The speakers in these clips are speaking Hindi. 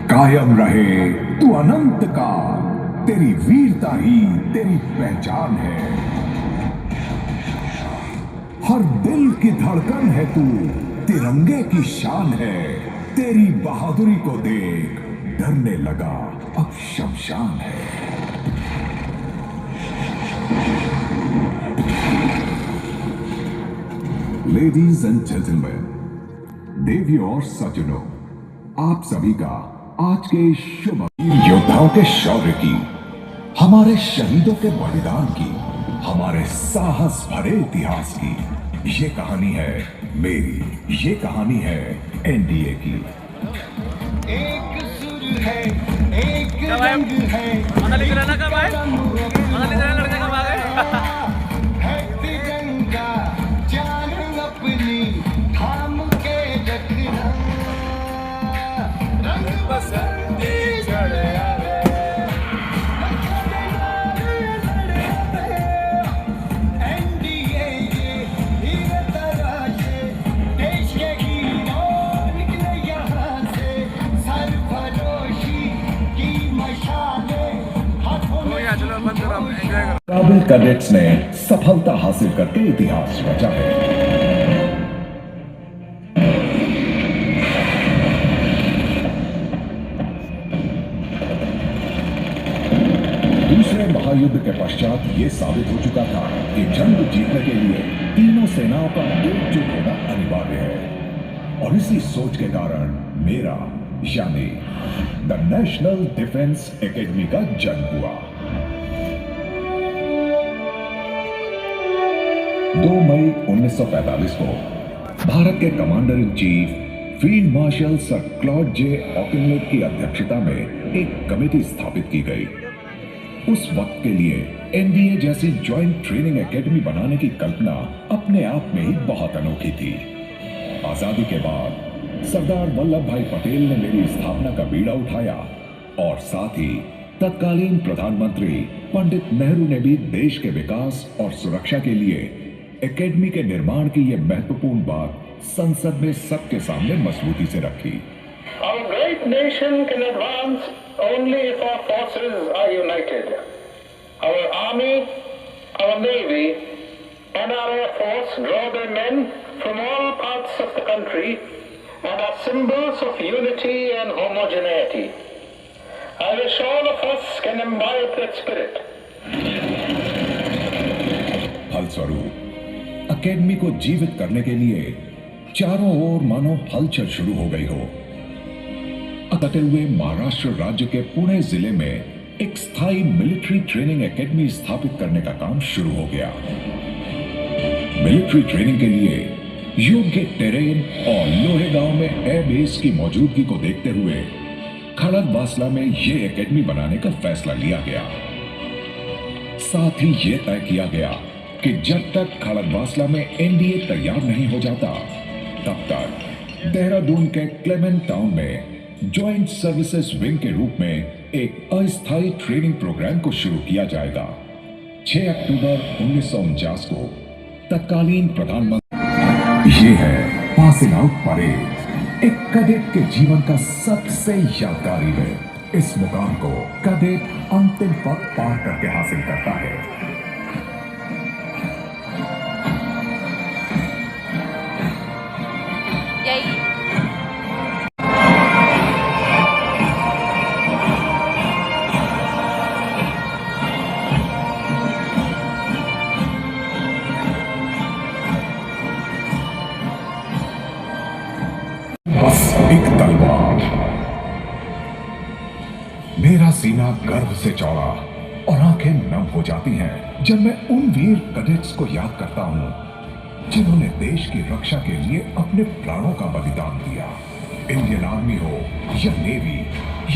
कायम रहे तू अनंत का, तेरी वीरता ही तेरी पहचान है। हर दिल की धड़कन है तू, तिरंगे की शान है। तेरी बहादुरी को देख डरने लगा अब शमशान है। लेडीज एंड जेंटलमैन, देवियों और सज्जनों, आप सभी का आज के शुभ योद्धाओं के शौर्य की, हमारे शहीदों के बलिदान की, हमारे साहस भरे इतिहास की ये कहानी है मेरी, ये कहानी है एनडीए की। एक सुर है, एक रंग है, है तिरंगा जान अपनी थाम के रखना। रंग बसंती चढ़े एनडीए ये हीरे तराशे, देश के हीरों निकले यहाँ से। सरफरोशी की मशालें हाथों में काबिल कैडेट्स ने सफलता हासिल करके इतिहास रचा है। दूसरे महायुद्ध के पश्चात यह साबित हो चुका था कि जंग जीतने के लिए तीनों सेनाओं का एकजुट होना अनिवार्य है। और इसी सोच के कारण मेरा यानी द नेशनल डिफेंस एकेडमी का जन्म हुआ। 2 मई 1945 को भारत के commander in chief field marshal sir Claude J Auchinleck की अध्यक्षता में एक कमेटी स्थापित की गई। उस वक्त के लिए एनडीए जैसी ज्वाइंट ट्रेनिंग एकेडमी बनाने की कल्पना अपने आप में ही बहुत अनोखी थी। आजादी के बाद सरदार वल्लभ भाई पटेल ने मेरी स्थापना का बीड़ा उठाया और साथ ही तत्कालीन प्रधानमंत्री पंडित नेहरू ने भी देश के विकास और सुरक्षा के लिए एकेडमी के निर्माण की यह महत्वपूर्ण बात संसद में सबके सामने मजबूती से रखी। Our great nation can advance only if our forces are united. Our army, our navy, and our air force draw their men from all parts of the country and are symbols of unity and homogeneity. I wish all of us can imbibe that spirit. फलस्वरूप एकेडमी को जीवित करने के लिए चारों ओर मानो हलचल शुरू हो गई हो। अतः हुए महाराष्ट्र राज्य के पुणे जिले में एक स्थायी मिलिट्री ट्रेनिंग एकेडमी स्थापित करने का काम शुरू हो गया। मिलिट्री ट्रेनिंग के लिए योग्य टेरेन और लोहेगांव में एयर बेस की मौजूदगी को देखते हुए खड़गवासला में यह एकेडमी बनाने का फैसला लिया गया। साथ ही यह तय किया गया कि जब तक खड़गवासला में एनडीए तैयार नहीं हो जाता, तब तक देहरादून के क्लेमेंट टाउन में ज्वाइंट सर्विसेज विंग के रूप में एक अस्थायी ट्रेनिंग प्रोग्राम को शुरू किया जाएगा। 6 अक्टूबर 1949 को तत्कालीन प्रधानमंत्री ये है पासिंग आउट परेड, एक कैडेट के जीवन का सबसे यादगार इवेंट। इस मुकाम को कैडेट अंतिम पद पार करके हासिल करता है। बस एक तलवार। मेरा सीना गर्व से चौड़ा और आंखें नम हो जाती हैं जब मैं उन वीर कैडेट्स को याद करता हूं जिन्होंने देश की रक्षा के लिए अपने प्राणों का बलिदान दिया। इंडियन आर्मी हो या नेवी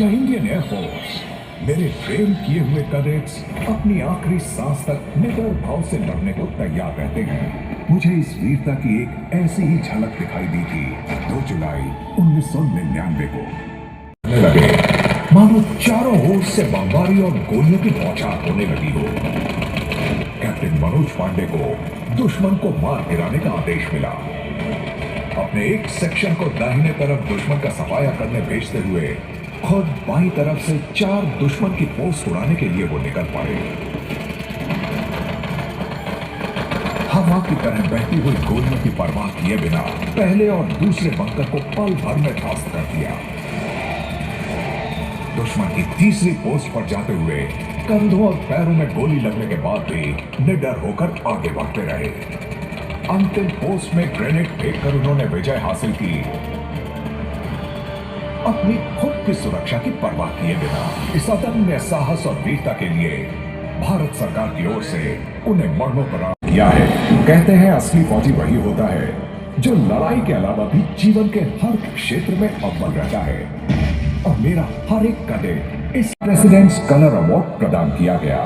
या इंडियन एयरफोर्स, मेरे ट्रेन किए हुए कैडेट्स अपनी आखिरी सांस तक निडर भाव से लड़ने को तैयार रहते हैं। मुझे इस वीरता की एक ऐसी ही झलक दिखाई दी थी 2 जुलाई 1999 को। लगे मानो चारों ओर से बमबारी और गोलियों की बौछार होने लगी हो। कैप्टन दिन मनोज पांडे को दुश्मन को मार गिराने का आदेश मिला। अपने एक सेक्शन को दाहिने तरफ दुश्मन का सफाया करने भेजते हुए खुद बाईं तरफ से 4 दुश्मन की पोस्ट उड़ाने के लिए वो निकल पड़े। हवा की तरह बहती हुई गोलियों की परवाह किए बिना पहले और दूसरे बंकर को पल भर में ध्वस्त कर दिया। दुश्मन की तीसरी पोस्ट पर जाते हुए कंधों और पैरों में गोली लगने के बाद भी निडर होकर आगे बढ़ते रहे। अंतिम पोस्ट में ग्रेनेड फेंककर उन्होंने विजय हासिल की, अपनी खुद की सुरक्षा की परवाह किए बिना। इस अदम्य साहस और वीरता के लिए भारत सरकार की ओर से उन्हें मरणोपरांत किया है। कहते हैं असली फौजी वही होता है जो लड़ाई के अलावा भी जीवन के हर क्षेत्र में अव्वल रहता है। और मेरा हर एक कदम इस प्रेसिडेंट्स कलर अवार्ड प्रदान किया गया।